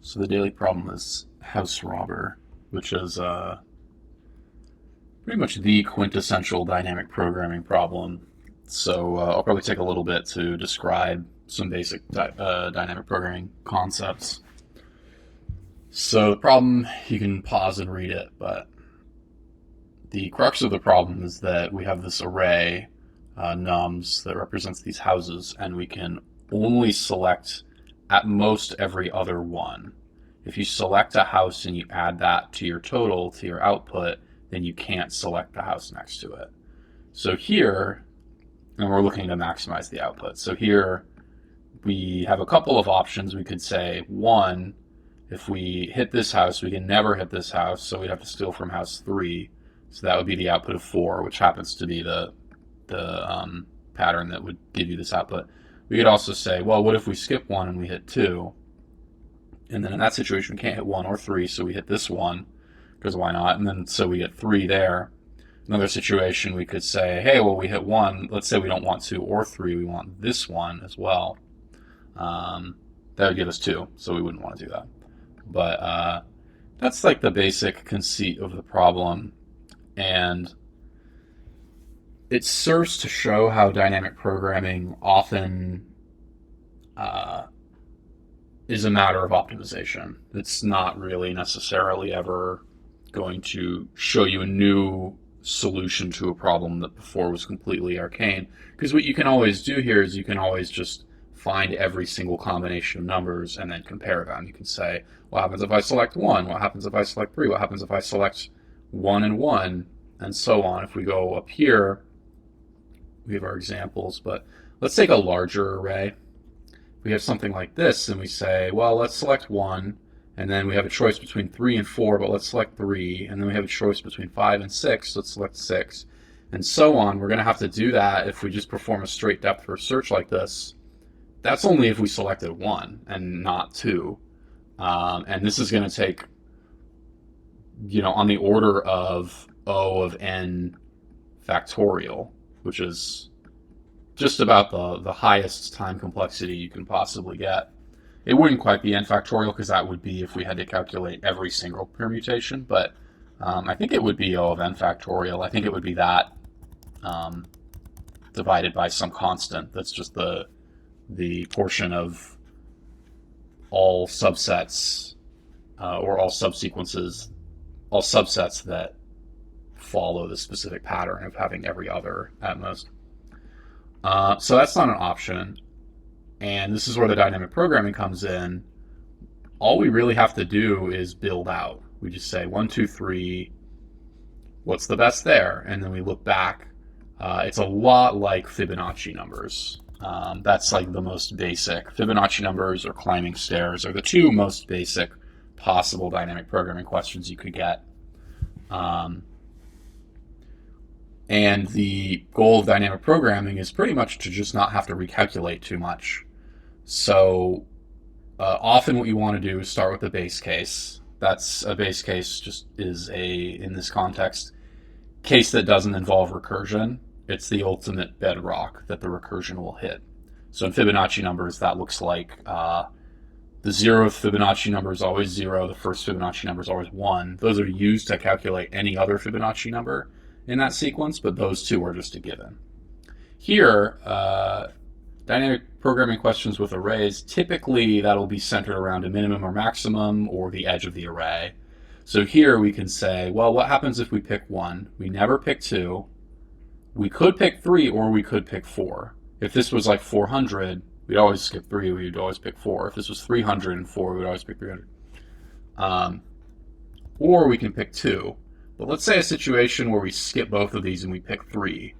So the daily problem is house robber, which is pretty much the quintessential dynamic programming problem. So I'll probably take a little bit to describe some basic dynamic programming concepts. So the problem, you can pause and read it, but the crux of the problem is that we have this array, nums, that represents these houses, and we can only select at most every other one. If you select a house and you add that to your total, to your output, then you can't select the house next to it. So here, and we're looking to maximize the output. So here we have a couple of options. We could say, one, if we hit this house, we can never hit this house, so we'd have to steal from house 3. So that would be the output of 4, which happens to be the pattern that would give you this output. We could also say, well, what if we skip 1 and we hit 2? And then in that situation, we can't hit 1 or 3, so we hit this one, because why not? And then so we get 3 there. Another situation, we could say, hey, well, we hit 1. Let's say we don't want 2 or 3. We want this one as well. That would give us 2, so we wouldn't want to do that. But that's like the basic conceit of the problem. And it serves to show how dynamic programming often is a matter of optimization. It's not really necessarily ever going to show you a new solution to a problem that before was completely arcane. Because what you can always do here is you can always just find every single combination of numbers and then compare them. You can say, what happens if I select 1? What happens if I select 3? What happens if I select 1 and 1? And so on. If we go up here, we have our examples, but let's take a larger array. We have something like this, and we say, well, let's select 1, and then we have a choice between 3 and 4, but let's select 3, and then we have a choice between 5 and 6, let's select 6, and so on. We're going to have to do that if we just perform a straight depth first search like this. That's only if we selected 1 and not 2. And this is going to take, on the order of O of n factorial, which is just about the highest time complexity you can possibly get. It wouldn't quite be n factorial, because that would be if we had to calculate every single permutation, but I think it would be O of n factorial. I think it would be that divided by some constant. That's just the portion of all subsets or all subsequences, all subsets that follow the specific pattern of having every other at most. So that's not an option. And this is where the dynamic programming comes in. All we really have to do is build out. We just say 1, 2, 3, what's the best there? And then we look back. It's a lot like Fibonacci numbers. That's like the most basic. Fibonacci numbers or climbing stairs are the two most basic possible dynamic programming questions you could get. And the goal of dynamic programming is pretty much to just not have to recalculate too much. So often what you want to do is start with the base case. That's a base case, just is in this context, case that doesn't involve recursion. It's the ultimate bedrock that the recursion will hit. So in Fibonacci numbers, that looks like the 0th Fibonacci number is always 0. The first Fibonacci number is always 1. Those are used to calculate any other Fibonacci number in that sequence, but those two are just a given. Here, dynamic programming questions with arrays, typically that'll be centered around a minimum or maximum or the edge of the array. So here we can say, well, what happens if we pick 1? We never pick 2. We could pick 3 or we could pick 4. If this was like 400, we'd always skip 3, we'd always pick 4. If this was 304, we'd always pick 300. Or we can pick 2. But let's say a situation where we skip both of these and we pick 3.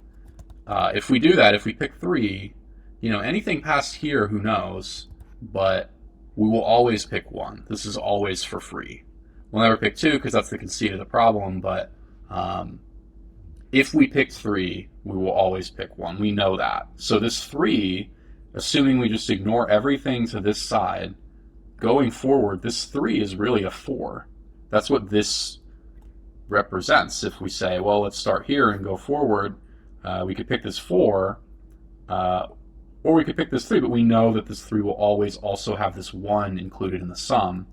If we do that, if we pick 3, anything past here, who knows, but we will always pick 1. This is always for free. We'll never pick 2 because that's the conceit of the problem, but if we pick 3, we will always pick 1. We know that. So this 3, assuming we just ignore everything to this side, going forward, this 3 is really a 4. That's what this represents. If we say, well, let's start here and go forward, we could pick this 4, or we could pick this 3, but we know that this 3 will always also have this 1 included in the sum.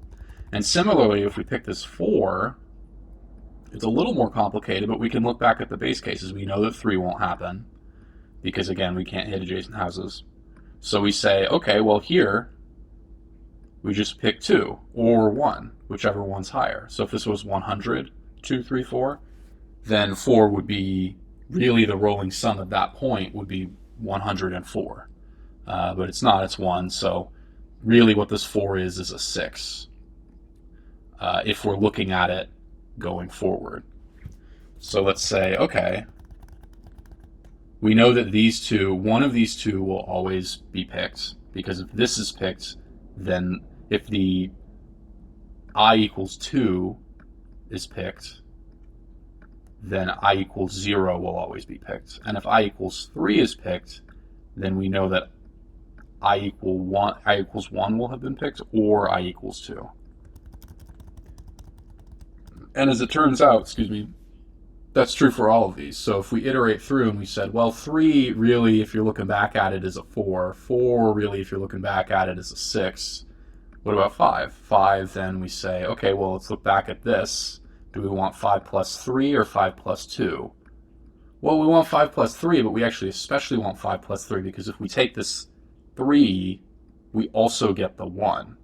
And similarly, if we pick this 4, it's a little more complicated, but we can look back at the base cases. We know that 3 won't happen because, again, we can't hit adjacent houses. So we say, okay, well, here we just pick 2 or 1, whichever one's higher. So if this was 100, 2, 3, 4, then 4 would be really the rolling sum at that point would be 104. But it's not, it's 1. So really what this 4 is a 6 if we're looking at it going forward. So let's say, okay, we know that these two, one of these two will always be picked, because if this is picked, then if the I equals 2 is picked, then I equals 0 will always be picked. And if I equals 3 is picked, then we know that I equals 1 will have been picked, or I equals 2. And as it turns out, that's true for all of these. So if we iterate through and we said, well, 3 really, if you're looking back at it, is a 4. 4 really, if you're looking back at it, is a 6. What about 5? 5, then we say, okay, well, let's look back at this. Do we want 5 plus 3 or 5 plus 2? Well, we want 5 plus 3, but we actually especially want 5 plus 3 because if we take this 3, we also get the 1.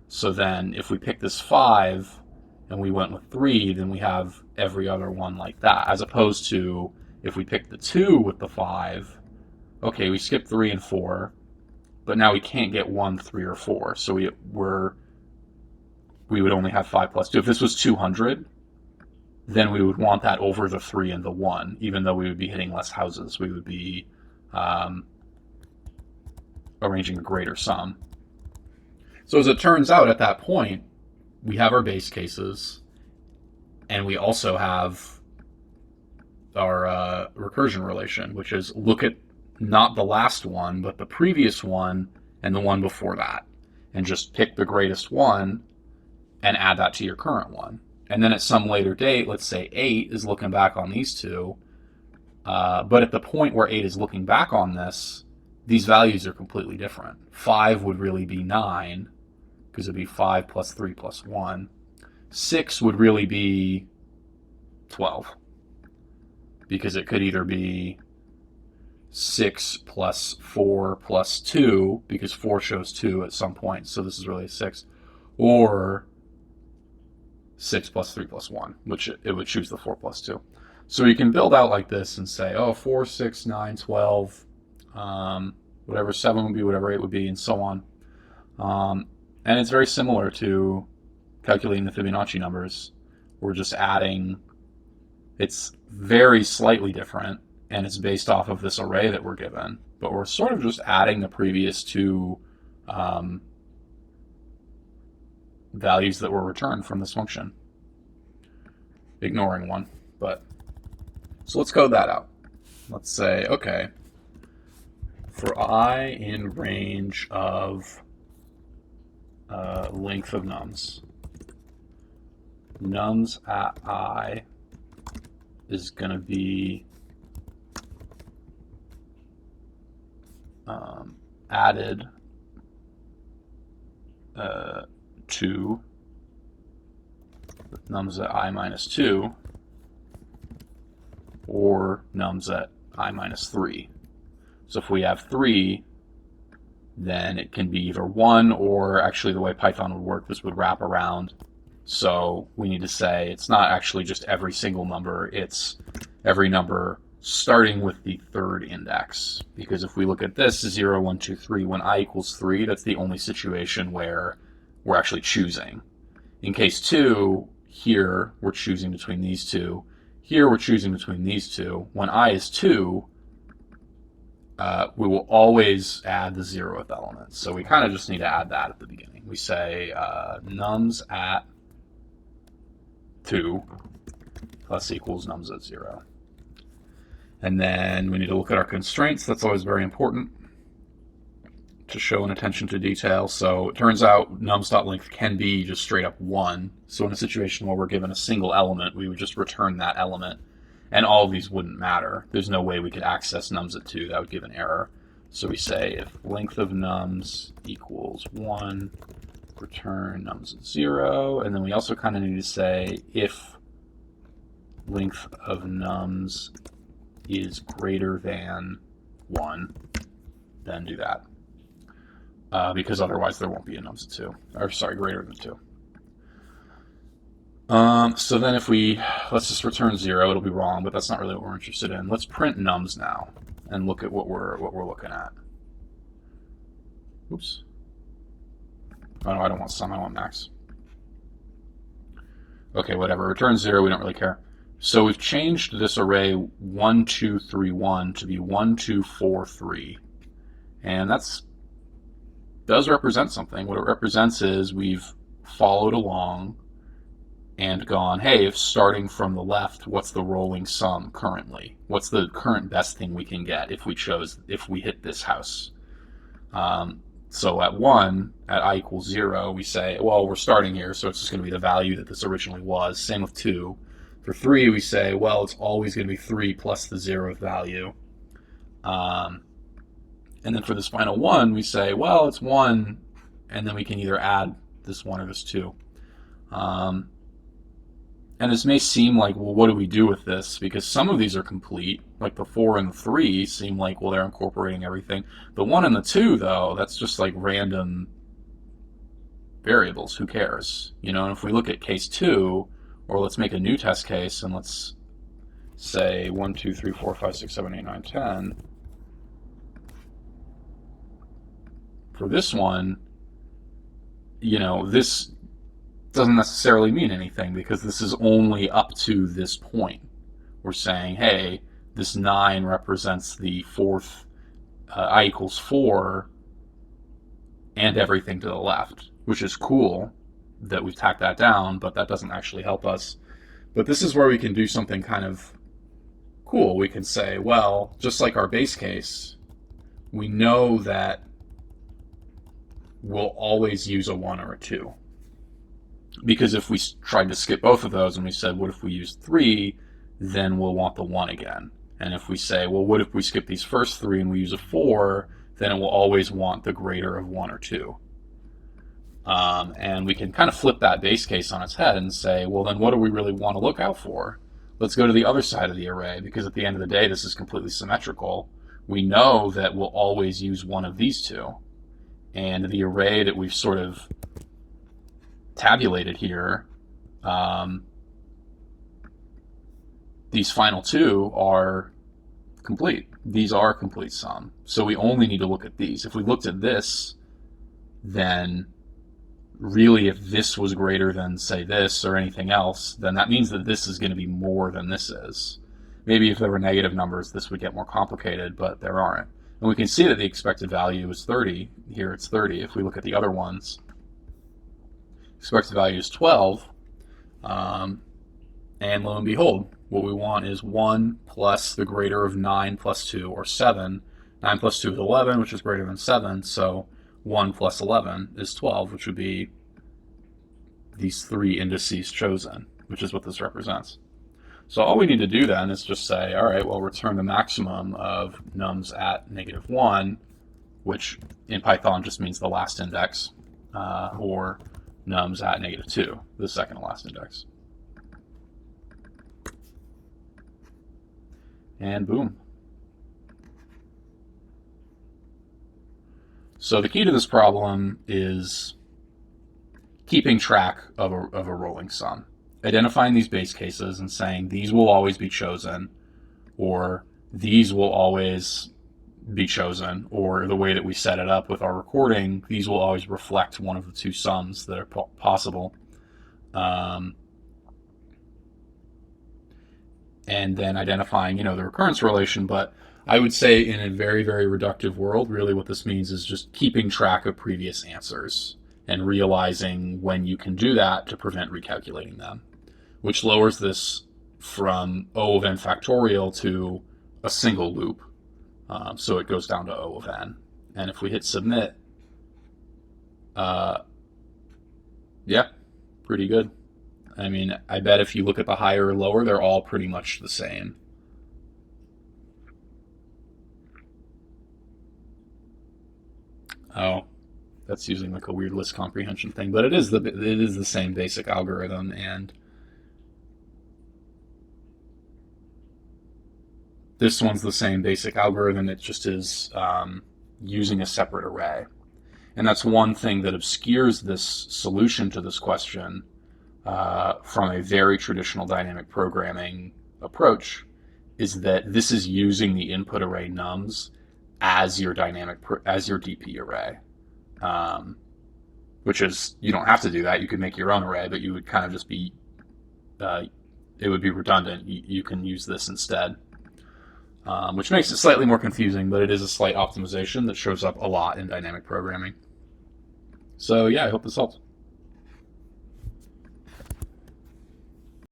So then if we pick this 5 and we went with 3, then we have every other one like that, as opposed to if we pick the 2 with the 5, okay, we skip 3 and 4, but now we can't get 1, 3, or 4, so we would only have 5 plus 2. If this was 200, then we would want that over the 3 and the 1, even though we would be hitting less houses. We would be arranging a greater sum. So as it turns out, at that point, we have our base cases, and we also have our recursion relation, which is look at not the last one, but the previous one and the one before that, and just pick the greatest one and add that to your current one. And then at some later date, let's say 8 is looking back on these two, but at the point where 8 is looking back on this, these values are completely different. 5 would really be 9, because it'd be 5 plus 3 plus 1. 6 would really be 12, because it could either be 6 plus 4 plus 2, because 4 shows 2 at some point, so this is really a 6, or 6 plus 3 plus 1, which it would choose the 4 plus 2. So you can build out like this and say, oh, 4, 6, 9, 12, whatever 7 would be, whatever 8 would be, and so on. And it's very similar to calculating the Fibonacci numbers. We're just adding, it's very slightly different, and it's based off of this array that we're given, but we're sort of just adding the previous two values that were returned from this function, ignoring one. But so let's code that out. Let's say, okay, for I in range of length of nums at I is going to be added to nums at I minus 2 or nums at I minus 3. So if we have 3, then it can be either 1 or, actually the way Python would work, this would wrap around. So we need to say it's not actually just every single number, it's every number starting with the third index. Because if we look at this, 0, 1, 2, 3, when I equals 3, that's the only situation where we're actually choosing. In case 2, here we're choosing between these two. Here we're choosing between these two. When I is 2, we will always add the 0th element. So we kind of just need to add that at the beginning. We say nums at 2 plus equals nums at 0. And then we need to look at our constraints. That's always very important to show an attention to detail. So it turns out nums.length can be just straight up 1. So in a situation where we're given a single element, we would just return that element. And all of these wouldn't matter. There's no way we could access nums at 2. That would give an error. So we say if length of nums equals 1, return nums at 0, and then we also kind of need to say if length of nums is greater than 1, then do that. Because otherwise there won't be a nums at 2. Or sorry, greater than 2. So then if let's just return 0, it'll be wrong, but that's not really what we're interested in. Let's print nums now and look at what we're looking at. Oops. Oh no, I don't want sum, I want max. Okay, whatever. Return 0, we don't really care. So we've changed this array 1, 2, 3, 1 to be 1, 2, 4, 3. And that does represent something. What it represents is we've followed along and gone, hey, if starting from the left, what's the rolling sum currently? What's the current best thing we can get if we hit this house? So at 1, at I equals 0, we say, well, we're starting here, so it's just going to be the value that this originally was. Same with 2. For 3, we say, well, it's always going to be 3 plus the 0th value. And then for this final 1, we say, well, it's 1, and then we can either add this 1 or this 2. And this may seem like, well, what do we do with this? Because some of these are complete, like the 4 and the 3 seem like, well, they're incorporating everything. The 1 and the 2, though, that's just like random variables. Who cares? You know, and if we look at case 2, or let's make a new test case, and let's say 1, 2, 3, 4, 5, 6, 7, 8, 9, 10. For this one, you know, this doesn't necessarily mean anything because this is only up to this point. We're saying, hey, this 9 represents the 4th, I equals 4, and everything to the left, which is cool that we've tacked that down, but that doesn't actually help us. But this is where we can do something kind of cool. We can say, well, just like our base case, we know that we'll always use a 1 or a 2. Because if we tried to skip both of those and we said, what if we use 3, then we'll want the 1 again. And if we say, well, what if we skip these first 3 and we use a 4, then it will always want the greater of 1 or 2. And we can kind of flip that base case on its head and say, well, then what do we really want to look out for? Let's go to the other side of the array, because at the end of the day, this is completely symmetrical. We know that we'll always use one of these two. And the array that we've sort of tabulated here, these final 2 are complete. These are complete sum. So we only need to look at these. If we looked at this, then really if this was greater than, say, this or anything else, then that means that this is going to be more than this is. Maybe if there were negative numbers, this would get more complicated, but there aren't. And we can see that the expected value is 30. Here it's 30. If we look at the other ones, expected value is 12. And lo and behold, what we want is 1 plus the greater of 9 plus 2, or 7. 9 plus 2 is 11, which is greater than 7. So 1 plus 11 is 12, which would be these 3 indices chosen, which is what this represents. So all we need to do then is just say, all right, well, return the maximum of nums at -1, which in Python just means the last index, or nums at -2, the second to last index. And boom. So the key to this problem is keeping track of a rolling sum. Identifying these base cases and saying these will always be chosen, or these will always be chosen, or the way that we set it up with our recording, these will always reflect one of the 2 sums that are possible. And then identifying, the recurrence relation. But I would say in a very, very reductive world, really what this means is just keeping track of previous answers and realizing when you can do that to prevent recalculating them, which lowers this from O of n factorial to a single loop. So it goes down to O of n. And if we hit submit, yeah, pretty good. I mean, I bet if you look at the higher or lower, they're all pretty much the same. Oh, That's using like a weird list comprehension thing, but it is the same basic algorithm, and this one's the same basic algorithm. It just is using a separate array. And that's one thing that obscures this solution to this question from a very traditional dynamic programming approach, is that this is using the input array nums as your DP array, which is, you don't have to do that. You could make your own array, but you would kind of just be, it would be redundant. You can use this instead, which makes it slightly more confusing, but it is a slight optimization that shows up a lot in dynamic programming. So yeah, I hope this helps.